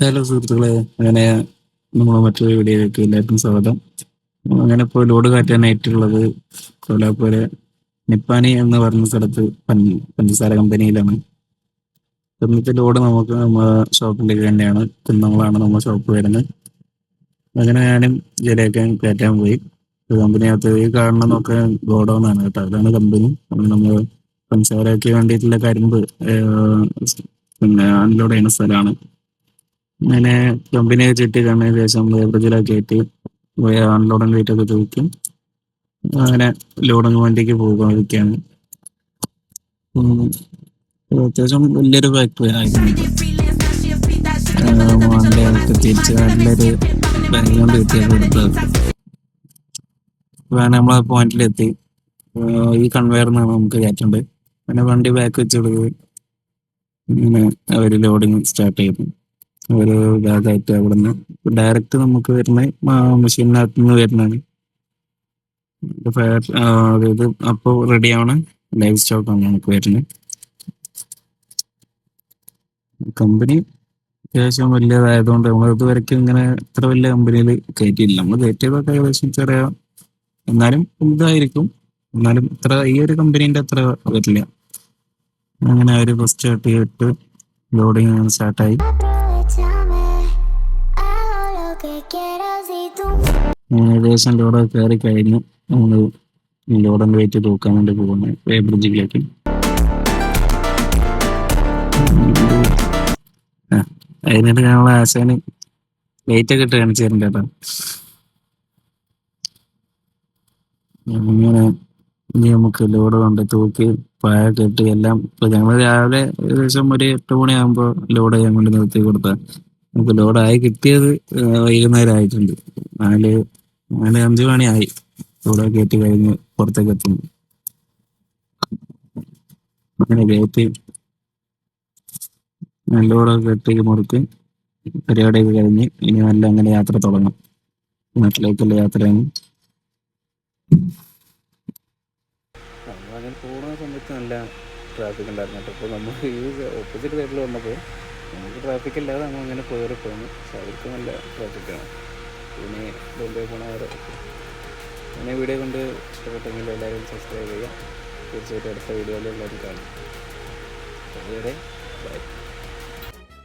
Hello സുഹൃത്തുക്കളെ, അങ്ങനെ നമ്മൾ മറ്റൊരു വീഡിയോയിലേക്ക് എല്ലാവർക്കും സ്വാഗതം. അങ്ങനെ ഇപ്പോൾ ലോഡ് കയറ്റാനായിട്ടുള്ളത് കോലാപ്പൂര് നിപ്പാനി എന്ന് പറഞ്ഞ സ്ഥലത്ത് പഞ്ചസാര കമ്പനിയിലാണ്. ഇന്നത്തെ ലോഡ് നമുക്ക് നമ്മുടെ ഷോപ്പിലേക്ക് തന്നെയാണ്, കുന്നങ്ങളാണ് നമ്മുടെ ഷോപ്പ് വരുന്നത്. അങ്ങനെ ഞാനും ഇതിലേക്ക് കയറ്റാൻ പോയി. കമ്പനിയകത്ത് ഈ കാണുന്നതൊക്കെ ഗോഡൗൺ ആണ് കേട്ടോ, അതാണ് കമ്പനി. നമ്മൾ പഞ്ചസാരയ്ക്ക് വേണ്ടിയിട്ടുള്ള കരിമ്പ് പിന്നെ അൺലോഡ് ചെയ്യുന്ന സ്ഥലമാണ്. അങ്ങനെ കമ്പനിയെ ചുറ്റി കണ്ടതിന് ശേഷം ലേബറേജിലൊക്കെ കയറ്റി അൺലോഡും വെയിറ്റ് ഒക്കെ ചോദിക്കും. അങ്ങനെ ലോഡിങ് വണ്ടിക്ക് പോകാതിരിക്കുകയാണ്. അത്യാവശ്യം വലിയൊരു ഫാക്ടറി ആയിരുന്നു. വണ്ടികൾക്ക് തിരിച്ച് നല്ലൊരു ബാങ്ക് കൊണ്ട് കിട്ടിയത് കൊടുത്തത്. അങ്ങനെ നമ്മളെ പോയിന്റിലെത്തി. ഈ കൺവെയറിനാണ് നമുക്ക് കയറ്റേണ്ടത്. പിന്നെ വണ്ടി ബാക്ക് വെച്ച് കൊടുക്കുക. ഇങ്ങനെ അവർ ലോഡിങ് സ്റ്റാർട്ട് ചെയ്തു. ഒരു ബാഗായിട്ട് അവിടെ നിന്ന് ഡയറക്റ്റ് നമുക്ക് വരുന്ന മെഷീനകത്ത് നിന്ന് വരുന്നതാണ്. അതായത് അപ്പോൾ റെഡിയാണ്, ലൈവ് സ്റ്റോക്കാണ് നമുക്ക് വരുന്നത്. കമ്പനി അത്യാവശ്യം വലിയതായതുകൊണ്ട് നമ്മൾ ഇതുവരെയ്ക്കും ഇങ്ങനെ ഇത്ര വലിയ കമ്പനിയിൽ കയറ്റിയില്ല. നമ്മൾ കയറ്റിയതൊക്കെ ഏകദേശം ചെറിയ, എന്നാലും ഇതായിരിക്കും, എന്നാലും ഇത്ര ഈ ഒരു കമ്പനീൻ്റെ അത്ര വരില്ല. അങ്ങനെ അവർ ഫസ്റ്റ് സ്റ്റാർട്ട് ചെയ്തിട്ട് ലോഡിങ് സ്റ്റാർട്ടായി. ഏകദേശം ലോഡൊക്കെ കയറി കഴിഞ്ഞു. നമ്മൾ ലോഡിൻ്റെ വെയിറ്റ് തൂക്കാൻ വേണ്ടി പോകുന്നു വേ ബ്രിഡ്ജിലേക്ക്. അതിനായിട്ട് ഞങ്ങൾ ആശാന് വെയിറ്റ് ഒക്കെ ഇട്ട് കാണിച്ചു തരുന്നുണ്ട് കേട്ടോ. ഇങ്ങനെ ഇനി നമുക്ക് ലോഡ് കൊണ്ട് തൂക്കി പായൊക്കെ ഇട്ട് എല്ലാം ഇപ്പൊ ഞങ്ങൾ രാവിലെ ഏകദേശം ഒരു 8 മണിയാകുമ്പോൾ ലോഡ് ചെയ്യാൻ വേണ്ടി നിർത്തി കൊടുത്താൽ നമുക്ക് ലോഡായി കിട്ടിയത് വൈകുന്നേരം ആയിട്ടുണ്ട്. 4-5 മണിയായി ലോഡ് കയറ്റി കഴിഞ്ഞ് പുറത്തേക്ക് എത്തുന്നു. അങ്ങനെ കയറ്റി ലോഡൊക്കെ കെട്ടി മുറുക്കി പരിപാടിയൊക്കെ കഴിഞ്ഞ് ഇനി നല്ല അങ്ങനെ യാത്ര തുടങ്ങാം. നാട്ടിലേക്കുള്ള യാത്രയാണ്. അങ്ങനെ പോകുന്ന സമയത്ത് നല്ല ട്രാഫിക് ഉണ്ടായിരുന്നു കേട്ടോ. ഇപ്പോൾ നമ്മൾ ഈ ഓപ്പോസിറ്റ് സൈഡിൽ വന്നപ്പോൾ നമുക്ക് ട്രാഫിക് ഇല്ലാതെ നമ്മൾ അങ്ങനെ കയറി പോകുന്നു. പക്ഷെ അവർക്ക് നല്ല ട്രാഫിക്കാണ്. പിന്നെ ബോംബെ പോണവരെ അങ്ങനെ വീഡിയോ കൊണ്ട് ഇഷ്ടപ്പെട്ടെങ്കിൽ എല്ലാവരും സബ്സ്ക്രൈബ് ചെയ്യുക. തീർച്ചയായിട്ടും അടുത്ത വീഡിയോയിൽ എല്ലാവരും കാണും. അതുവരെ ബൈ.